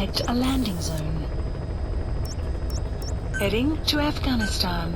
select a landing zone. Heading to Afghanistan.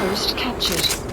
Outpost captured.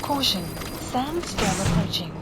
Caution, sandstorm approaching.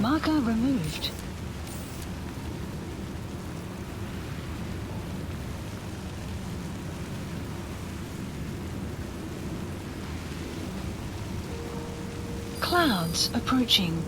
Marker removed. Clouds approaching.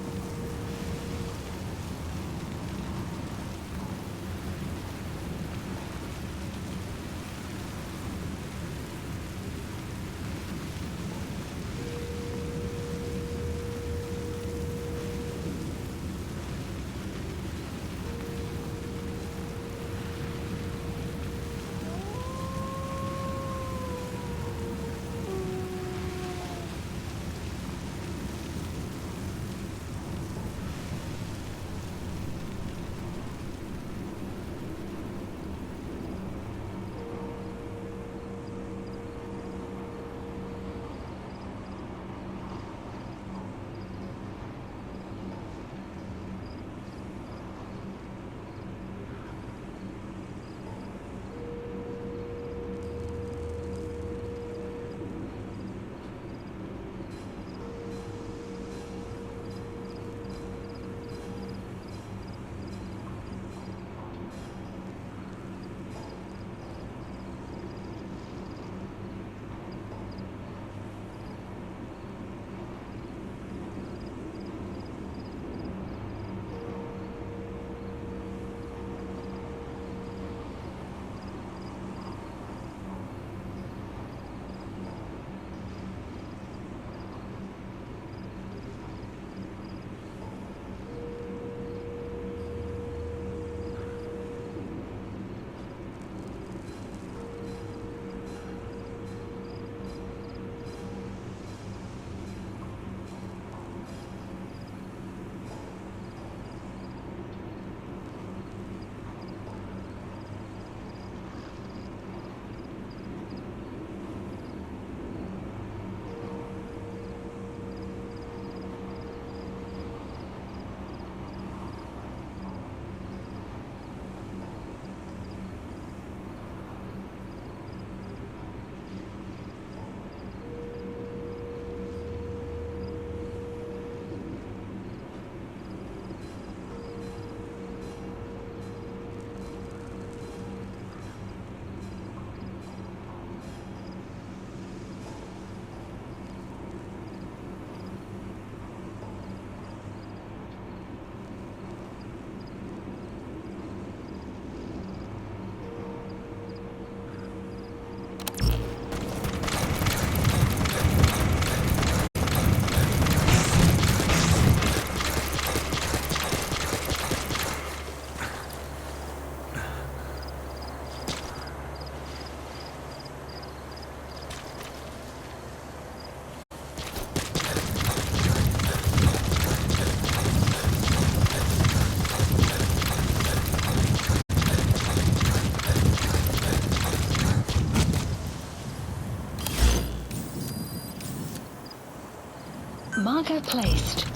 Marker placed.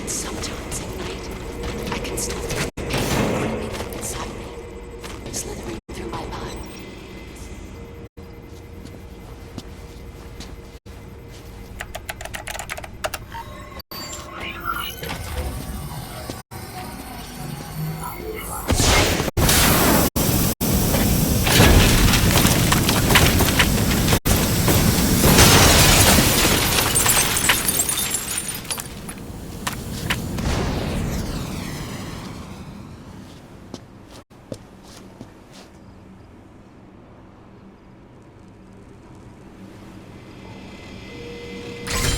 Sometimes at night, I can still feel the pain creeping up inside me, slithering through my body.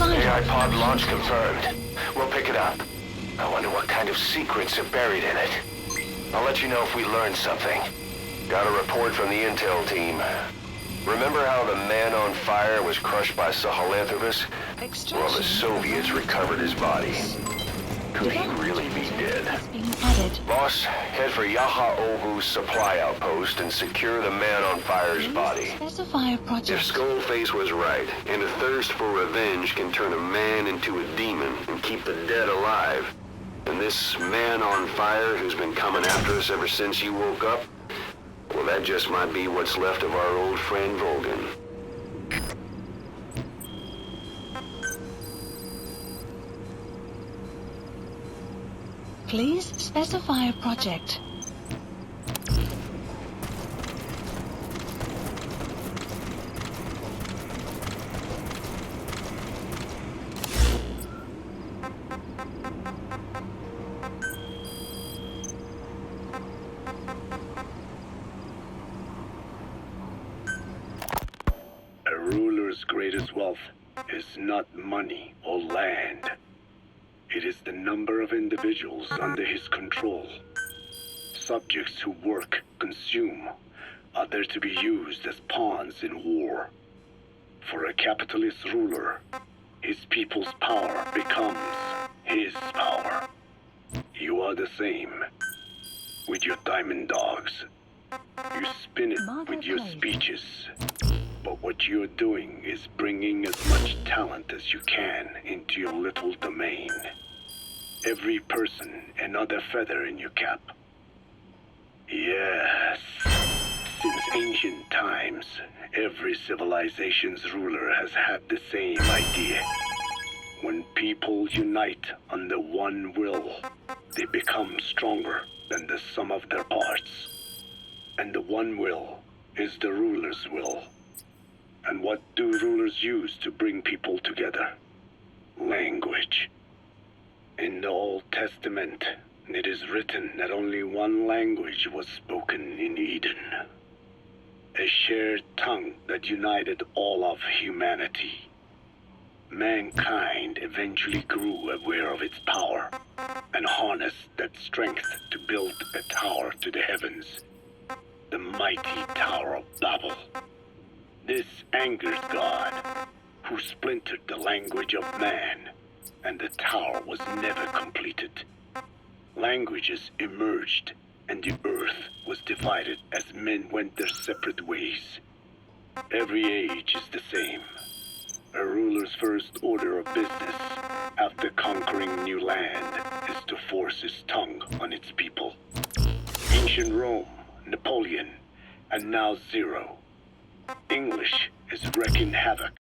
AI pod launch confirmed. We'll pick it up. I wonder what kind of secrets are buried in it. I'll let you know if we learn something. Got a report from the intel team. Remember how the man on fire was crushed by Sahelanthropus? Well, the Soviets recovered his body. Could he really be dead? Boss, head for Yaha Ohu's supply outpost and secure the man on fire's body. Specify a project. If Skullface was right, and a thirst for revenge can turn a man into a demon and keep the dead alive, then this man on fire who's been coming after us ever since you woke up, well, that just might be what's left of our old friend Volgan. Please specify a project. A ruler's greatest wealth is not money or land. It is the number of individuals under his control. Subjects who work, consume, are there to be used as pawns in war. For a capitalist ruler, his people's power becomes his power. You are the same. With your diamond dogs, you spin it with your speeches. But what you're doing is bringing as much talent as you can into your little domain. Every person another feather in your cap. Yes. Since ancient times, every civilization's ruler has had the same idea. When people unite under one will, they become stronger than the sum of their parts. And the one will is the ruler's will. And what do rulers use to bring people together? Language. In the Old Testament, it is written that only one language was spoken in Eden. A shared tongue that united all of humanity. Mankind eventually grew aware of its power and harnessed that strength to build a tower to the heavens. The mighty Tower of Babel. This angered God, who splintered the language of man, and the tower was never completed. Languages emerged, and the earth was divided as men went their separate ways. Every age is the same. A ruler's first order of business, after conquering new land, is to force his tongue on its people. Ancient Rome, Napoleon, and now Zero. English is wreaking havoc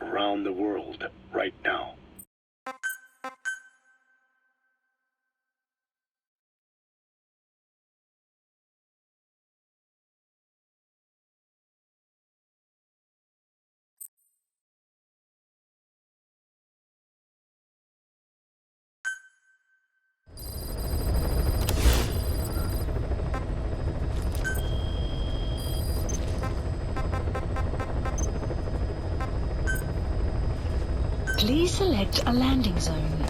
around the world right now. Please select a landing zone.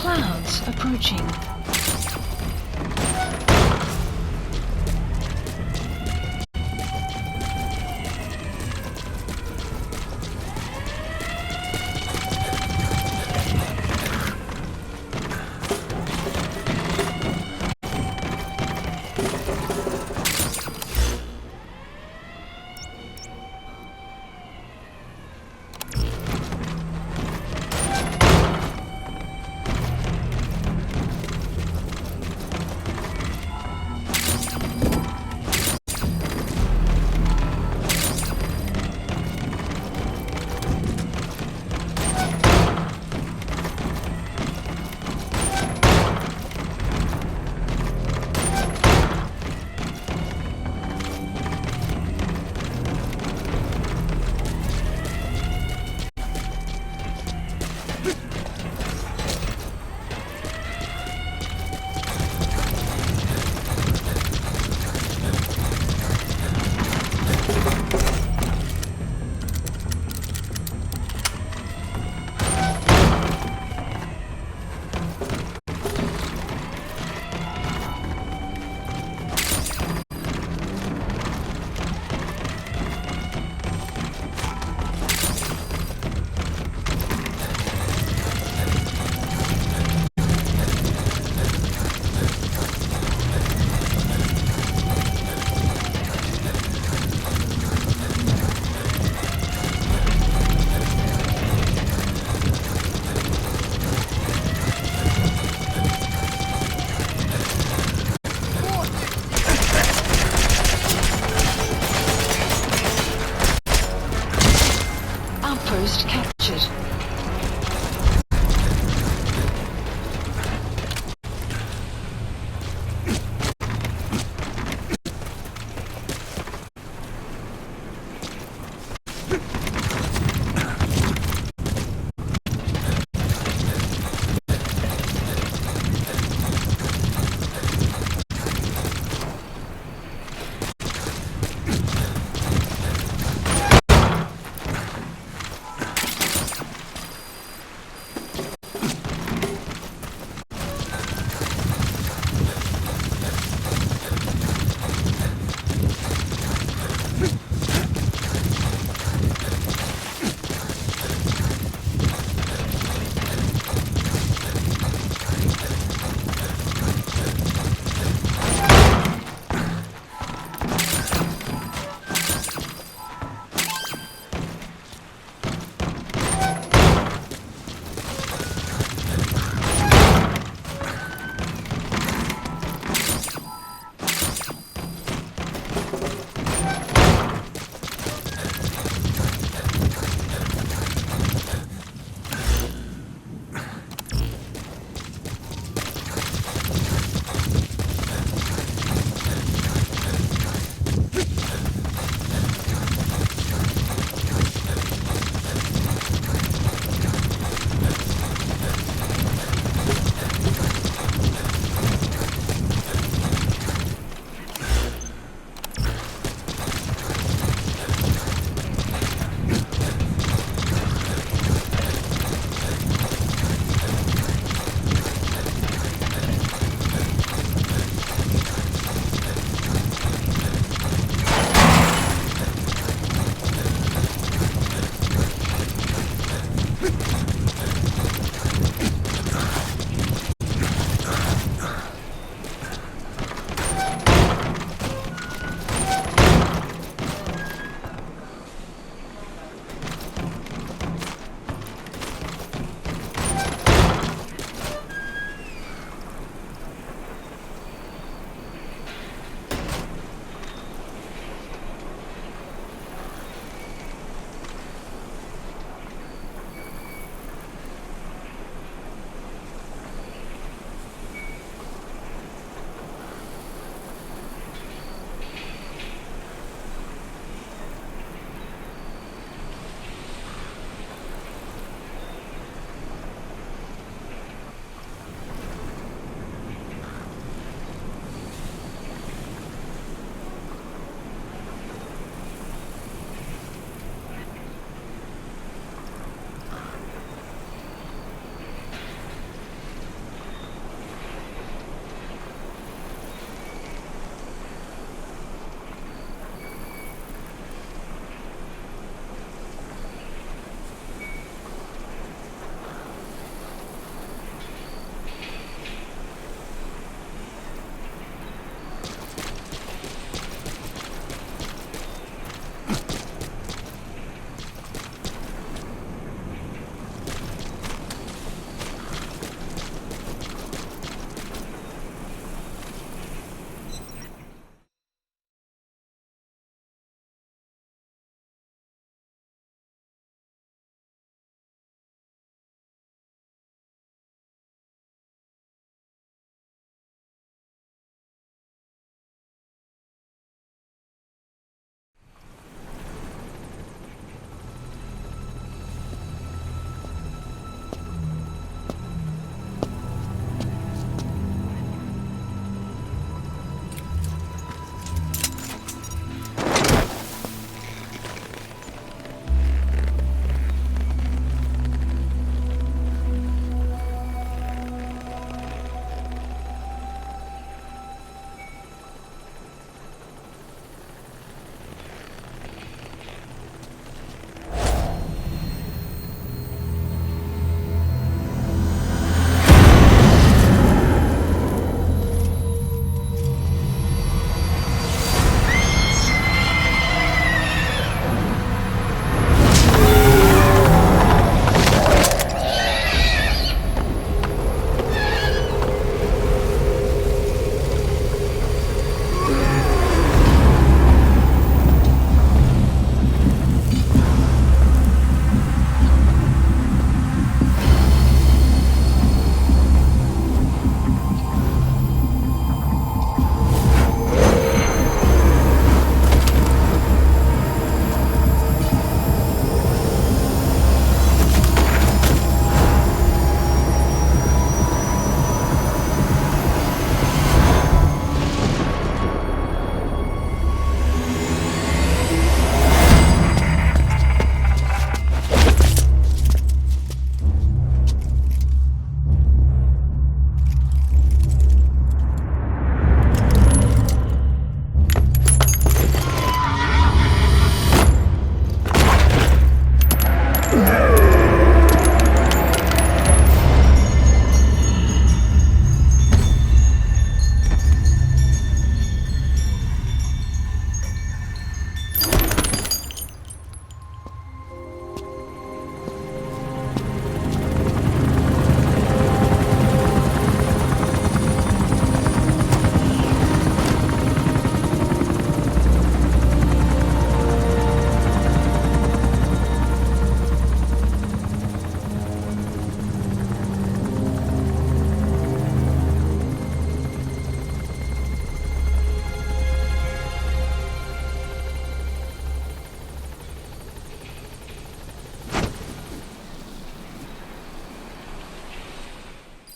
Clouds approaching.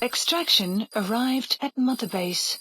Extraction arrived at Mother Base.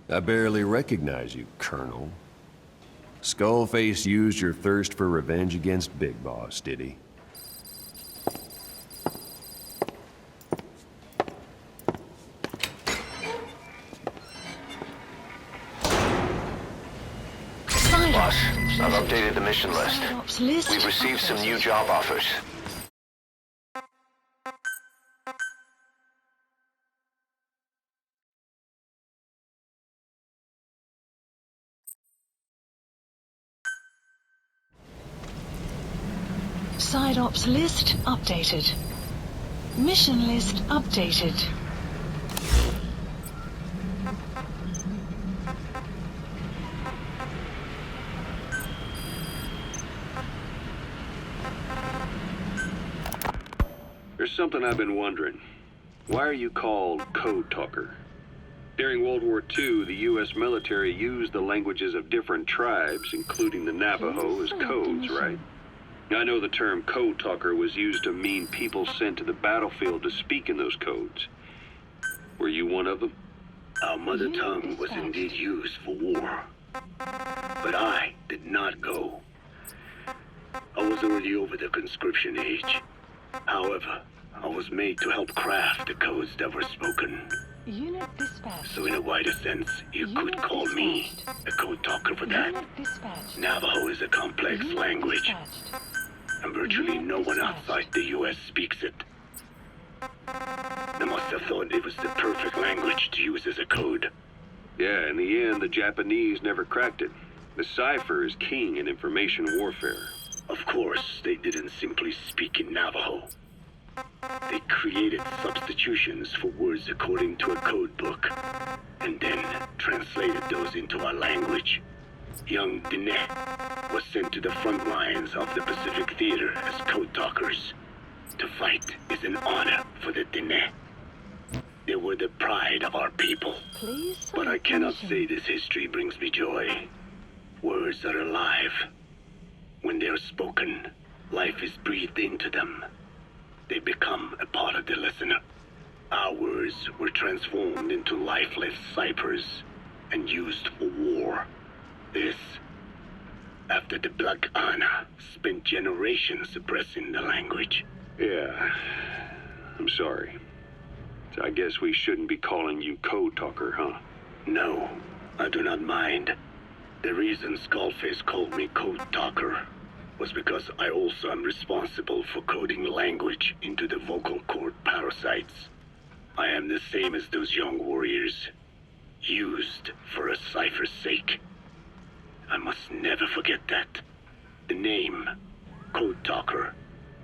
I barely recognize you, Colonel. Skullface used your thirst for revenge against Big Boss, did he? Boss, I've updated the mission list. We've received some new job offers. Side ops list updated. Mission list updated. There's something I've been wondering. Why are you called Code Talker? During World War II, the U.S. military used the languages of different tribes, including the Navajo, as codes, right? I know the term Code Talker was used to mean people sent to the battlefield to speak in those codes. Were you one of them? Our mother tongue was indeed used for war. But I did not go. I was already over the conscription age. However, I was made to help craft the codes that were spoken. Unit dispatched. So in a wider sense, you could call me a code talker for that. Unit dispatched. Navajo is a complex Unit language, dispatched. and virtually Unit no one dispatched. outside the U.S. speaks it. They must have thought it was the perfect language to use as a code. Yeah, in the end, the Japanese never cracked it. The cipher is king in information warfare. Of course, they didn't simply speak in Navajo. They created substitutions for words according to a code book, and then translated those into our language. Young Diné was sent to the front lines of the Pacific Theater as code talkers. To fight is an honor for the Diné. They were the pride of our people. Please But I select cannot mission. say this history brings me joy. Words are alive. When they are spoken, life is breathed into them. They become a part of the listener. Our words were transformed into lifeless ciphers and used for war. This, after the Black Ana spent generations suppressing the language. Yeah, I'm sorry. So I guess we shouldn't be calling you Code Talker, huh? No, I do not mind. The reason Skullface called me Code Talker was because I also am responsible for coding language into the vocal cord parasites. I am the same as those young warriors, used for a cipher's sake. I must never forget that. The name, Code Talker,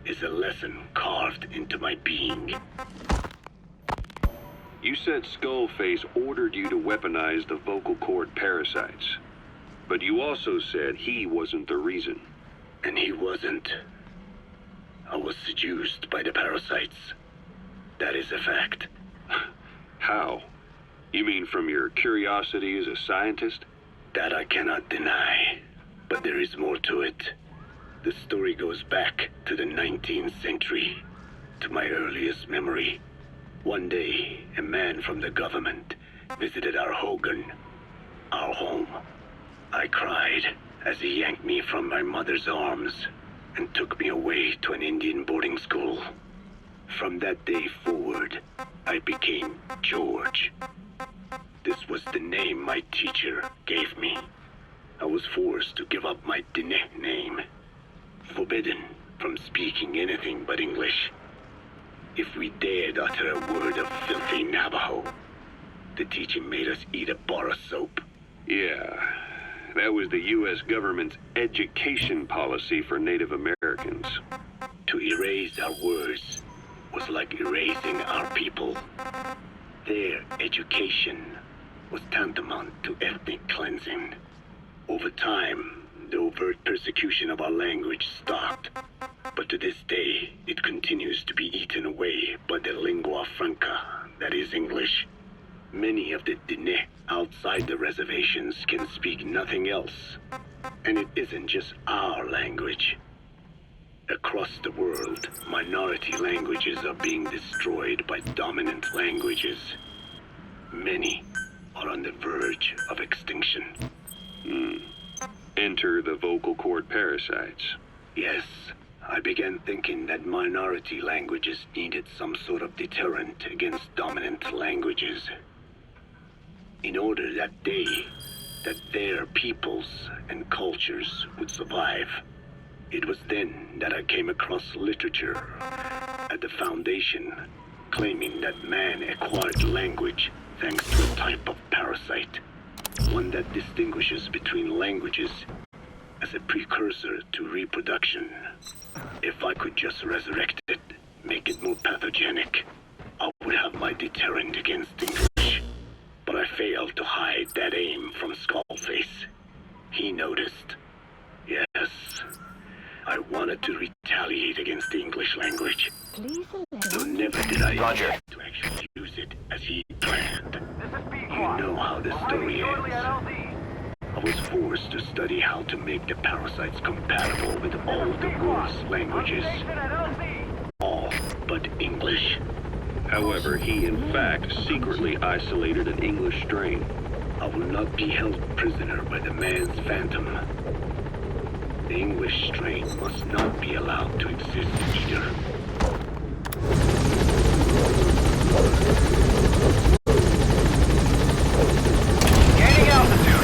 is a lesson carved into my being. You said Skullface ordered you to weaponize the vocal cord parasites. But you also said he wasn't the reason. And he wasn't. I was seduced by the parasites. That is a fact. How? You mean from your curiosity as a scientist? That I cannot deny. But there is more to it. The story goes back to the 19th century, to my earliest memory. One day, a man from the government visited our Hogan, our home. I cried as he yanked me from my mother's arms and took me away to an Indian boarding school. From that day forward, I became George. This was the name my teacher gave me. I was forced to give up my Diné name, forbidden from speaking anything but English. If we dared utter a word of filthy Navajo, the teacher made us eat a bar of soap. Yeah, that was the U.S. government's education policy for Native Americans. To erase our words was like erasing our people. Their education was tantamount to ethnic cleansing. Over time, the overt persecution of our language stopped. But to this day, it continues to be eaten away by the lingua franca, that is English. Many of the Diné outside the reservations can speak nothing else. And it isn't just our language. Across the world, minority languages are being destroyed by dominant languages. Many are on the verge of extinction. Enter the vocal cord parasites. Yes, I began thinking that minority languages needed some sort of deterrent against dominant languages. In order that their peoples and cultures would survive. It was then that I came across literature at the Foundation claiming that man acquired language thanks to a type of parasite, one that distinguishes between languages as a precursor to reproduction. If I could just resurrect it, make it more pathogenic, I would have my deterrent against English. But I failed to hide that aim from Skullface. He noticed. Yes, I wanted to retaliate against the English language. Please select. Though never did I Roger. intend to actually use it as he planned. You know how the story ends. I was forced to study how to make the parasites compatible with all the world's languages. All but English. However, he in fact secretly isolated an English strain. I will not be held prisoner by the man's phantom. The English strain must not be allowed to exist either. Gaining altitude.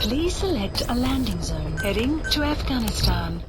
Please select a landing zone heading to Afghanistan.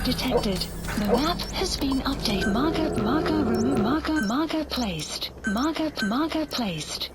detected. The map has been updated. Marker removed. Marker placed. Marker placed.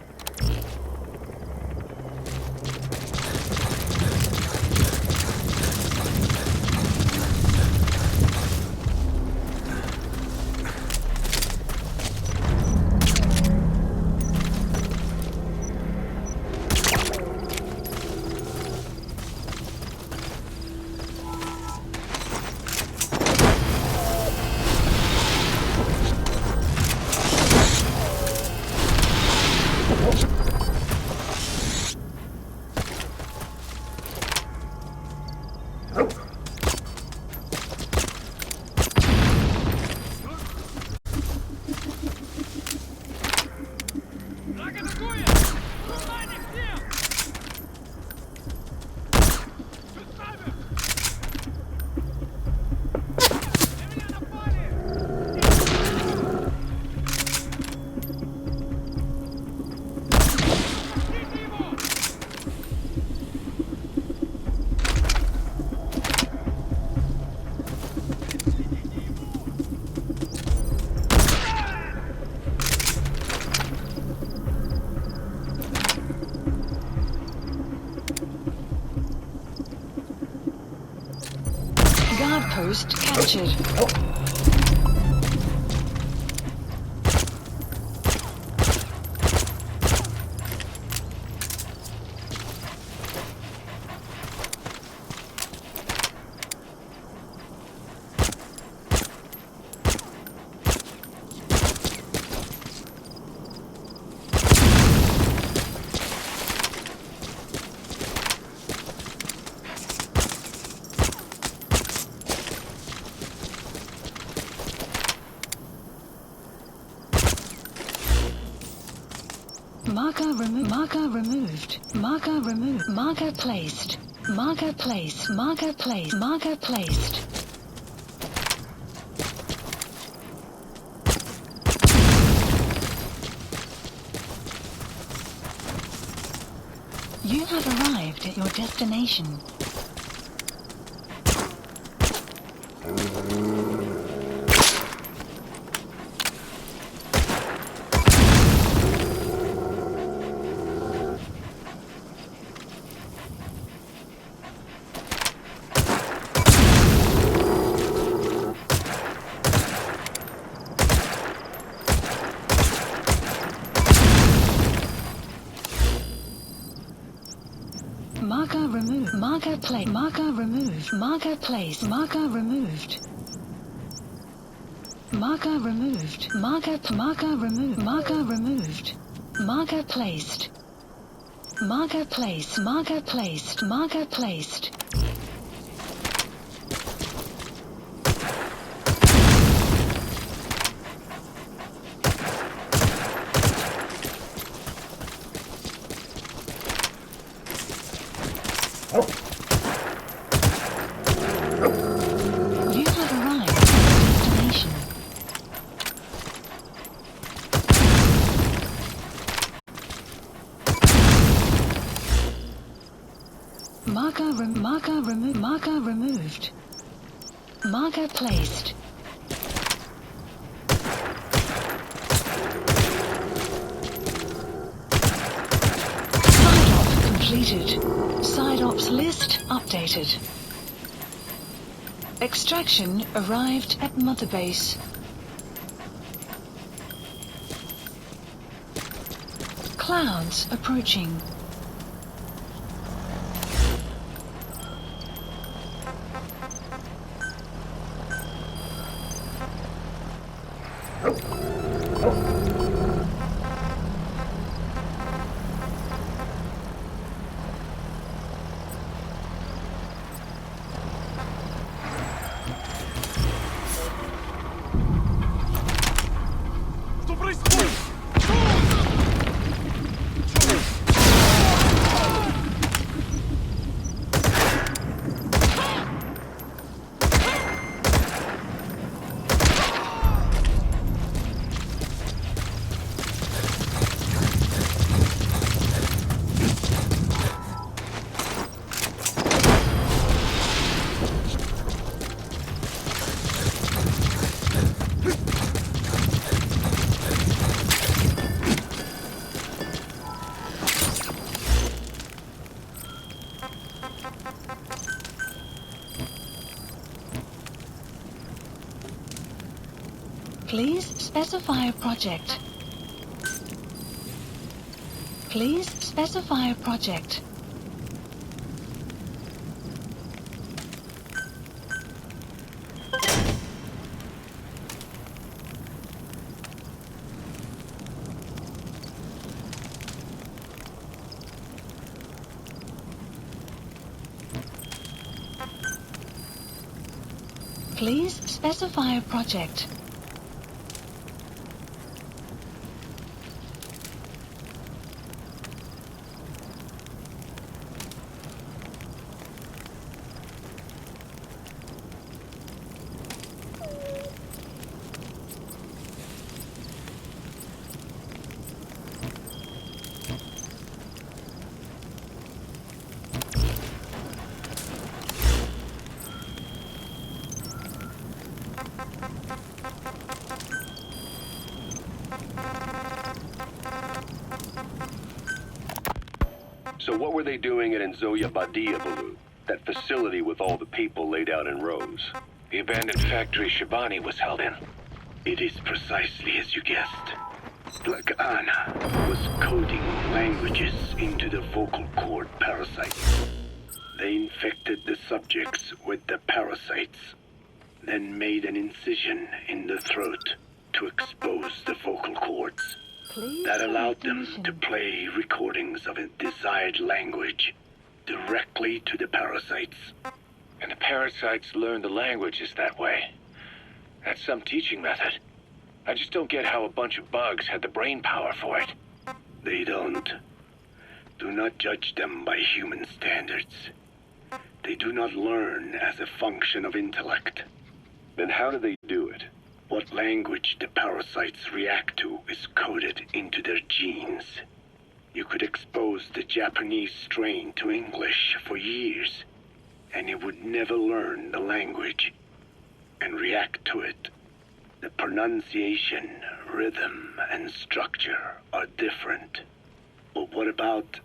Guard post captured. Marker removed. Marker removed. Marker removed. Marker placed. Marker placed. Marker placed. Marker placed. You have arrived at your destination. Marker removed. Marker place. Marker removed. Marker place. Marker removed. Marker removed. Marker removed. Marker removed. Marker placed. Marker place. Marker placed. Marker placed. You have arrived at your destination. Marker removed. Marker removed. Marker placed. Side op completed. Side ops list updated. Extraction arrived at Mother Base. Clouds approaching. Please specify a project. Please specify a project. Please specify a project. So what were they doing at Nzoya Badia, Baloo? That facility with all the people laid out in rows? The abandoned factory Shabani was held in. It is precisely as you guessed. Black Anna was coding languages into the vocal cord parasites. They infected the subjects with the parasites, then made an incision in the throat to expose the vocal cords. Please That allowed them ignition. to play recordings of a desired language directly to the parasites. And the parasites learn the languages that way. That's some teaching method. I just don't get how a bunch of bugs had the brain power for it. They don't. Do not judge them by human standards. They do not learn as a function of intellect. Then how do they do it? What language the parasites react to is coded into their genes. You could expose the Japanese strain to English for years, and it would never learn the language and react to it. The pronunciation, rhythm, and structure are different. But what about,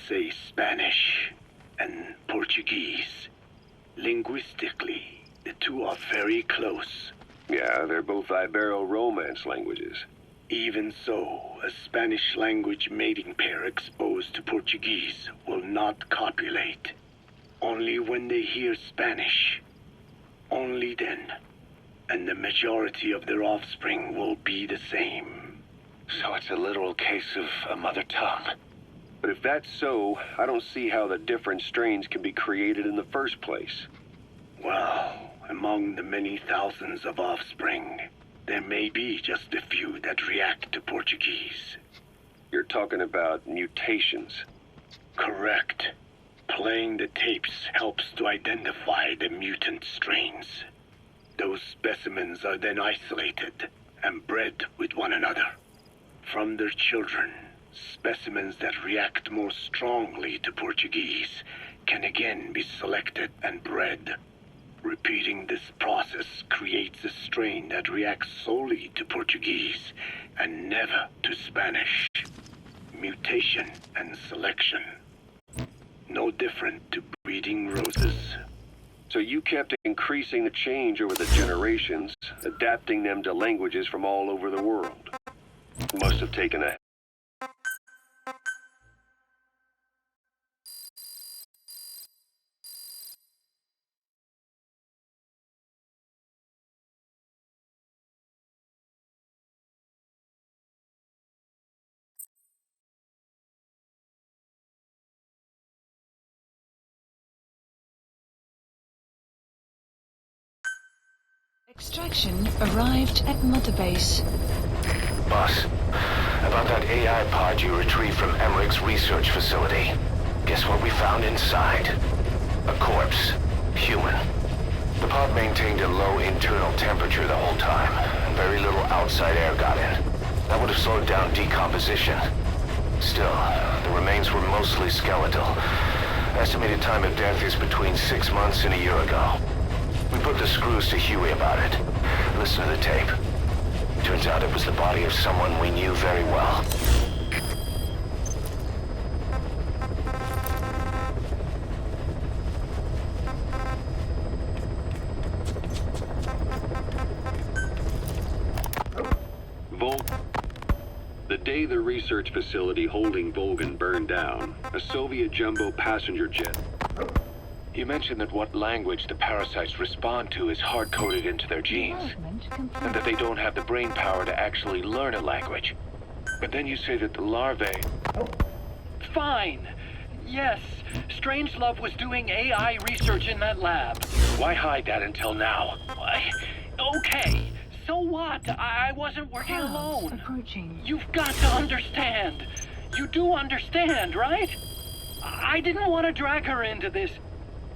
say, Spanish and Portuguese? Linguistically, the two are very close. Yeah, they're both Ibero-Romance languages. Even so, a Spanish language mating pair exposed to Portuguese will not copulate. Only when they hear Spanish. Only then. And the majority of their offspring will be the same. So it's a literal case of a mother tongue. But if that's so, I don't see how the different strains can be created in the first place. Well, among the many thousands of offspring, there may be just a few that react to Portuguese. You're talking about mutations. Correct. Playing the tapes helps to identify the mutant strains. Those specimens are then isolated and bred with one another. From their children, specimens that react more strongly to Portuguese can again be selected and bred. Repeating this process creates a strain that reacts solely to Portuguese and never to Spanish. Mutation and selection. No different to breeding roses. So you kept increasing the change over the generations, adapting them to languages from all over the world. Must have taken a... Extraction arrived at Mother Base. Boss, about that AI pod you retrieved from Emmerich's research facility. Guess what we found inside? A corpse. Human. The pod maintained a low internal temperature the whole time, and very little outside air got in. That would have slowed down decomposition. Still, the remains were mostly skeletal. Estimated time of death is between 6 months and a year ago. We put the screws to Huey about it. Listen to the tape. Turns out it was the body of someone we knew very well. The day the research facility holding Volgan burned down, a Soviet jumbo passenger jet. You mentioned that what language the parasites respond to is hard-coded into their genes, and that they don't have the brain power to actually learn a language. But then you say that the larvae... Fine. Yes, Strangelove was doing AI research in that lab. Why hide that until now? Okay, so what? I wasn't working alone. Approaching. You've got to understand. You do understand, right? I didn't want to drag her into this.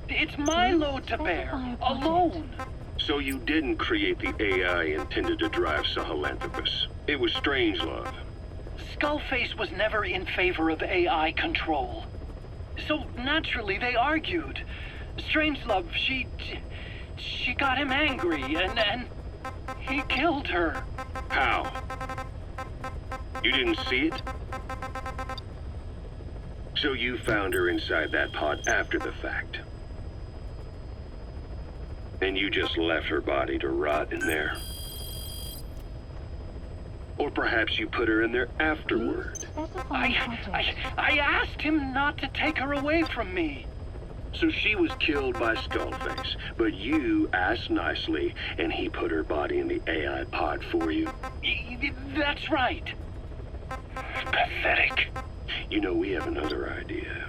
It's my load to bear, alone. So you didn't create the AI intended to drive Sahelanthropus. It was Strangelove. Skullface was never in favor of AI control. So naturally they argued. Strangelove, she got him angry and he killed her. How? You didn't see it? So you found her inside that pod after the fact. And you just left her body to rot in there. Or perhaps you put her in there afterward. I asked him not to take her away from me. So she was killed by Skullface, but you asked nicely, and he put her body in the AI pod for you. That's right. Pathetic. You know, we have another idea.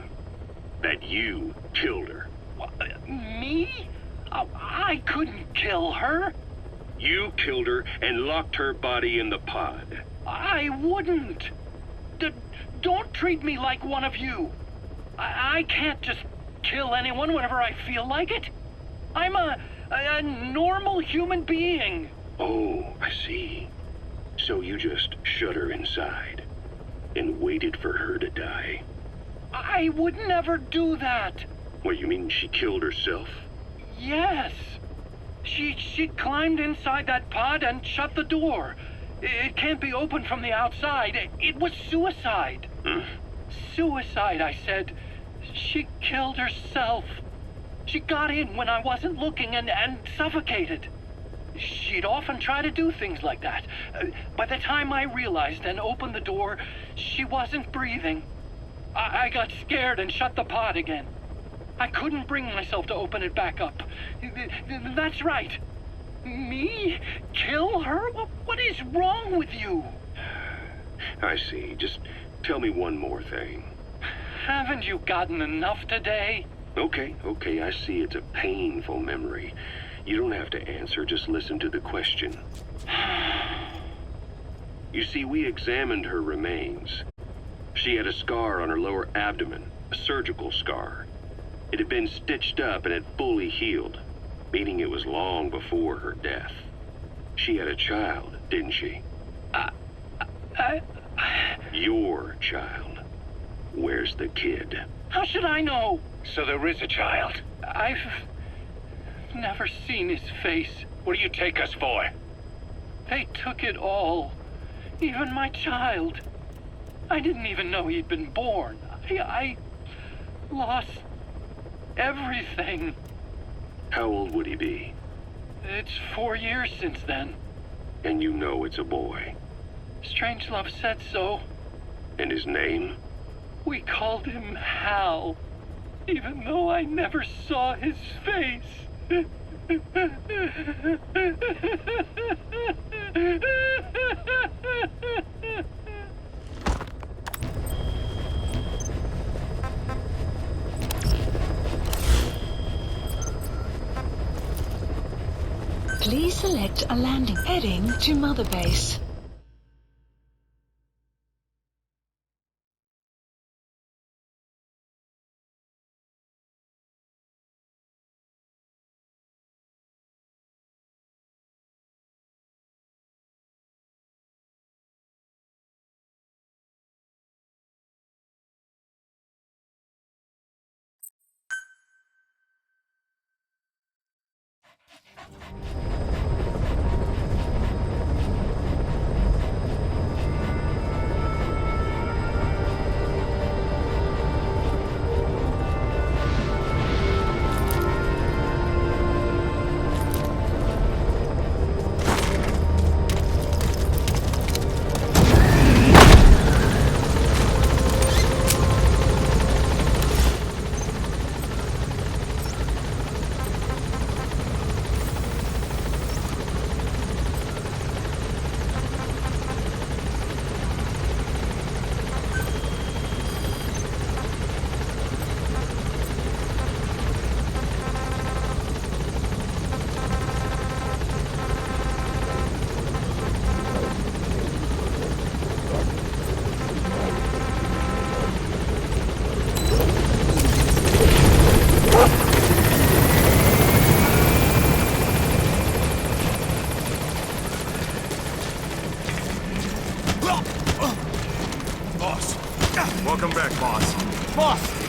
That you killed her. Me? I couldn't kill her. You killed her and locked her body in the pod. I wouldn't. Don't treat me like one of you. I can't just kill anyone whenever I feel like it. I'm a normal human being. Oh, I see. So you just shut her inside and waited for her to die. I would never do that. What, you mean she killed herself? Yes. She climbed inside that pod and shut the door. It can't be opened from the outside. It was suicide. Suicide, I said. She killed herself. She got in when I wasn't looking and suffocated. She'd often try to do things like that. By the time I realized and opened the door, she wasn't breathing. I got scared and shut the pod again. I couldn't bring myself to open it back up. That's right. Me? Kill her? What is wrong with you? I see. Just tell me one more thing. Haven't you gotten enough today? Okay, I see it's a painful memory. You don't have to answer, just listen to the question. You see, we examined her remains. She had a scar on her lower abdomen, a surgical scar. It had been stitched up and had fully healed, meaning it was long before her death. She had a child, didn't she? Your child. Where's the kid? How should I know? So there is a child. I've never seen his face. What do you take us for? They took it all. Even my child. I didn't even know he'd been born. I lost everything. How old would he be? It's 4 years since then. And you know it's a boy. Strangelove said so. And his name? We called him Hal, even though I never saw his face. Please select a landing heading to Mother Base. Welcome back, boss. Boss,